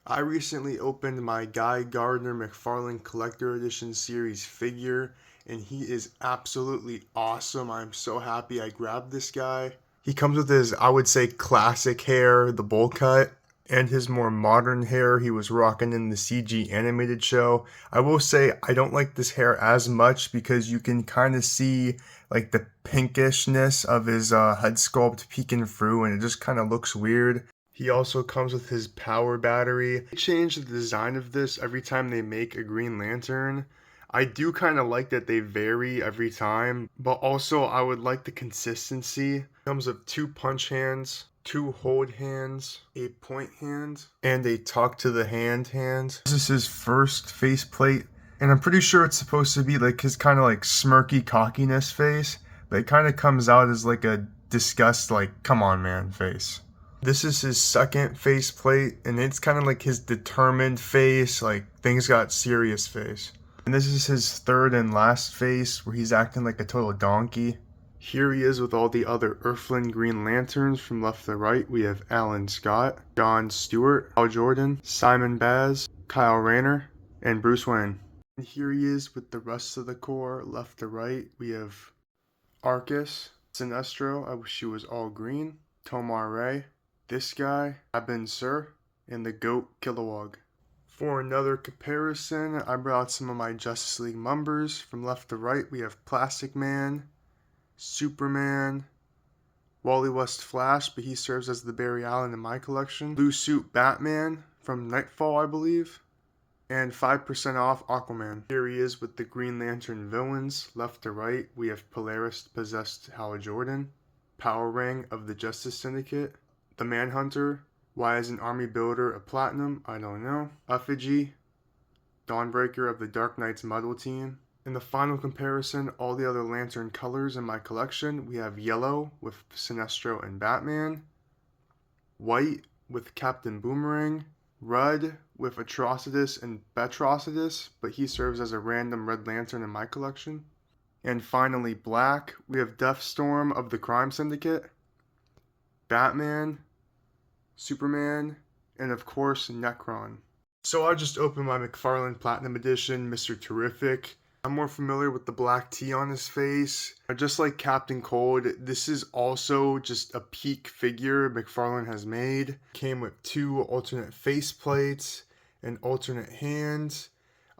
I recently opened my Gardner Mcfarlane Collector Edition series figure, and he is absolutely awesome. I'm so happy I grabbed this guy. He comes with his, I would say, classic hair, the bowl cut, and his more modern hair he was rocking in the CG animated show. I will say I don't like this hair as much because you can kind of see like the pinkishness of his head sculpt peeking through, and it just kind of looks weird. He also comes with his power battery. They change the design of this every time they make a Green Lantern. I do kind of like that they vary every time, but also I would like the consistency. It comes with two punch hands, two hold hands, a point hand, and a talk to the hand. This is his first faceplate, and I'm pretty sure it's supposed to be like his kind of like smirky cockiness face, but it kind of comes out as like a disgust, like, come on man face. This is his second faceplate, and it's kind of like his determined face, like things got serious face. And this is his third and last face, where he's acting like a total donkey. Here he is with all the other Earthling Green Lanterns. From left to right, we have Alan Scott, John Stewart, Hal Jordan, Simon Baz, Kyle Rayner, and Bruce Wayne. And here he is with the rest of the Corps. Left to right, we have Arcus, Sinestro, I wish she was all green, Tomar Ray, this guy, Abin Sur, and the GOAT Kilowog. For another comparison, I brought out some of my Justice League members. From left to right, we have Plastic Man, Superman, Wally West Flash, but he serves as the Barry Allen in my collection, Blue Suit Batman from Nightfall, I believe, and 5% off Aquaman. Here he is with the Green Lantern villains. Left to right, we have Polaris Possessed Hal Jordan, Power Ring of the Justice Syndicate, the Manhunter. Why is an army builder a platinum? I don't know. Effigy, Dawnbreaker of the Dark Knight's Muddle Team. In the final comparison, all the other Lantern colors in my collection, we have yellow with Sinestro and Batman, white with Captain Boomerang, red with Atrocitus and Betrocitus, but he serves as a random Red Lantern in my collection. And finally, black, we have Deathstorm of the Crime Syndicate, Batman, Superman, and of course, Necron. So I just opened my Mcfarlane Platinum Edition, Mr. Terrific. I'm more familiar with the black T on his face. Just like Captain Cold, this is also just a peak figure Mcfarlane has made. Came with two alternate face plates, an alternate hand,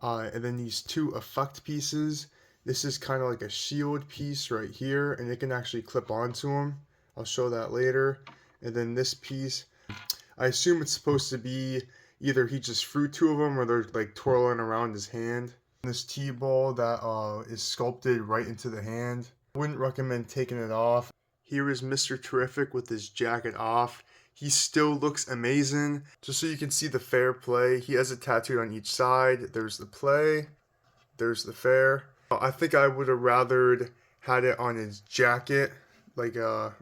and then these two effect pieces. This is kind of like a shield piece right here, and it can actually clip onto him. I'll show that later. And then this piece, I assume it's supposed to be either he just threw two of them or they're like twirling around his hand. This T-ball that is sculpted right into the hand. I wouldn't recommend taking it off. Here is Mr. Terrific with his jacket off. He still looks amazing. Just so you can see the fair play, he has it tattooed on each side. There's the play, there's the fair. I think I would have rathered had it on his jacket, like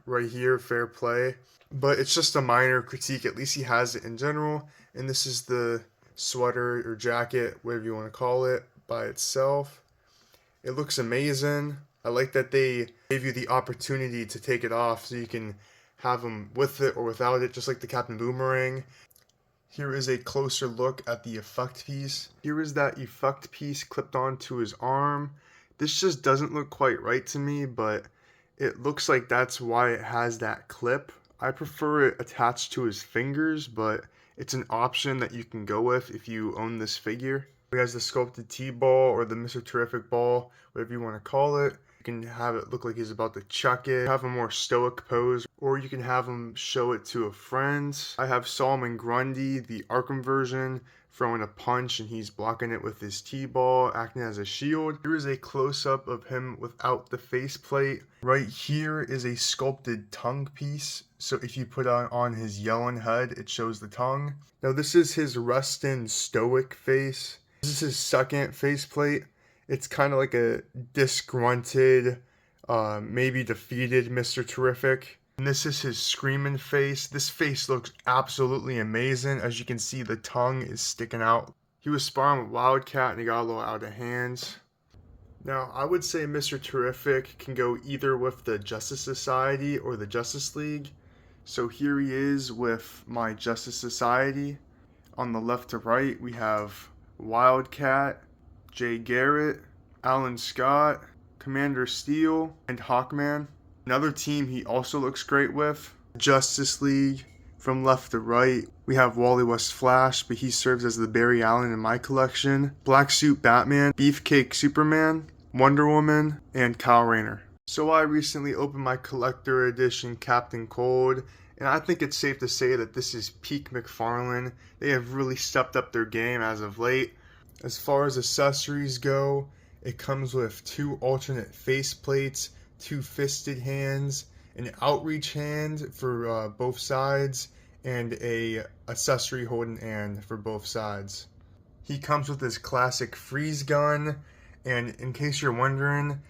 right here, fair play. But it's just a minor critique. At least he has it in general. And this is the sweater or jacket, whatever you want to call it, by itself. It looks amazing. I like that they gave you the opportunity to take it off so you can have them with it or without it, just like the Captain Boomerang. Here is a closer look at the effect piece. Here is that effect piece clipped onto his arm. This just doesn't look quite right to me, but it looks like that's why it has that clip. I prefer it attached to his fingers, but it's an option that you can go with if you own this figure. He has the sculpted T-ball or the Mr. Terrific ball, whatever you want to call it. You can have it look like he's about to chuck it, have a more stoic pose, or you can have him show it to a friend. I have Solomon Grundy, the Arkham version, throwing a punch and he's blocking it with his T-ball, acting as a shield. Here is a close-up of him without the faceplate. Right here is a sculpted tongue piece. So if you put on his yelling head, it shows the tongue. Now this is his resting stoic face. This is his second faceplate. It's kind of like a disgruntled, maybe defeated Mr. Terrific. And this is his screaming face. This face looks absolutely amazing. As you can see, the tongue is sticking out. He was sparring with Wildcat and he got a little out of hand. Now, I would say Mr. Terrific can go either with the Justice Society or the Justice League. So here he is with my Justice Society. On the left to right, we have Wildcat, Jay Garrett, Alan Scott, Commander Steel, and Hawkman. Another team he also looks great with, Justice League. From left to right, we have Wally West Flash, but he serves as the Barry Allen in my collection. Black Suit Batman, Beefcake Superman, Wonder Woman, and Kyle Rayner. So I recently opened my collector edition Captain Cold, and I think it's safe to say that this is peak Mcfarlane. They have really stepped up their game as of late. As far as accessories go, it comes with 2 alternate face plates, 2 fisted hands, an outreach hand for both sides, and a accessory holding hand for both sides. He comes with his classic freeze gun, and in case you're wondering,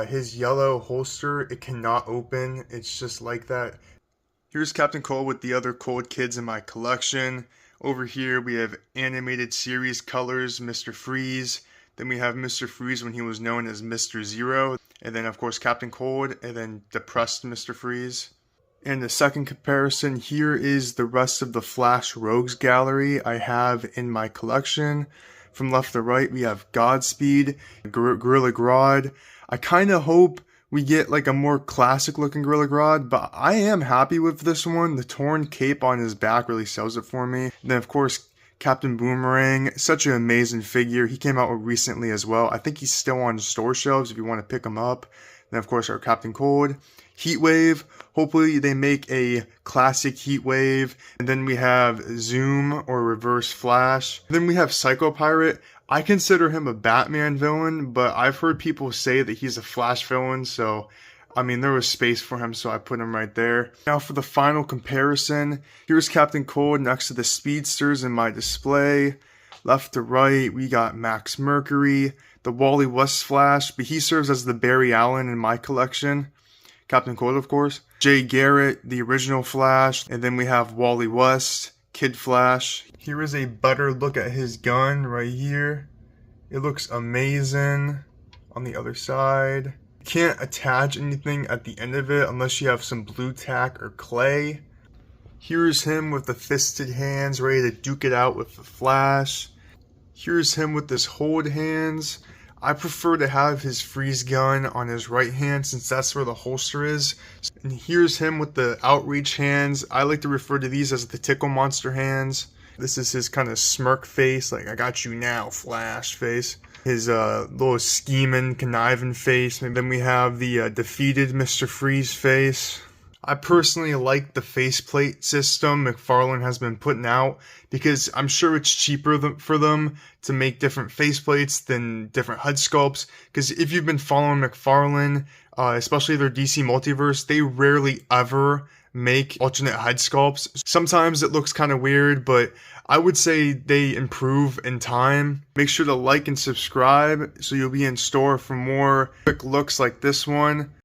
his yellow holster, it cannot open. It's just like that. Here's Captain Cold with the other Cold kids in my collection. Over here we have animated series colors, Mr. Freeze. Then we have Mr. Freeze when he was known as Mr. Zero. And then of course Captain Cold, and then depressed Mr. Freeze. And the second comparison, here is the rest of the Flash Rogues gallery I have in my collection. From left to right, we have Godspeed, Gorilla Grodd. I kind of hope we get like a more classic looking Gorilla Grodd, but I am happy with this one. The torn cape on his back really sells it for me. And then of course, Captain Boomerang, such an amazing figure. He came out recently as well. I think he's still on store shelves if you want to pick him up. Then of course our Captain Cold. Heatwave, hopefully they make a classic Heatwave. And then we have Zoom or Reverse Flash. Then we have Psycho Pirate. I consider him a Batman villain, but I've heard people say that he's a Flash villain, so I mean, there was space for him, so I put him right there. Now for the final comparison, here's Captain Cold next to the Speedsters in my display. Left to right, we got Max Mercury, the Wally West Flash, but he serves as the Barry Allen in my collection. Captain Cold, of course. Jay Garrett, the original Flash, and then we have Wally West, Kid Flash. Here is a better look at his gun right here. It looks amazing. On the other side, can't attach anything at the end of it unless you have some blue tack or clay. Here's him with the fisted hands ready to duke it out with the Flash. Here's him with his hold hands. I prefer to have his freeze gun on his right hand since that's where the holster is. And here's him with the outreach hands. I like to refer to these as the tickle monster hands. This is his kind of smirk face, like I got you now, Flash face. His little scheming, conniving face. And then we have the defeated Mr. Freeze face. I personally like the faceplate system Mcfarlane has been putting out because I'm sure it's cheaper for them to make different faceplates than different HUD sculpts. Because if you've been following Mcfarlane, especially their DC Multiverse, they rarely ever make alternate HUD sculpts. Sometimes it looks kind of weird, but I would say they improve in time. Make sure to like and subscribe so you'll be in store for more quick looks like this one.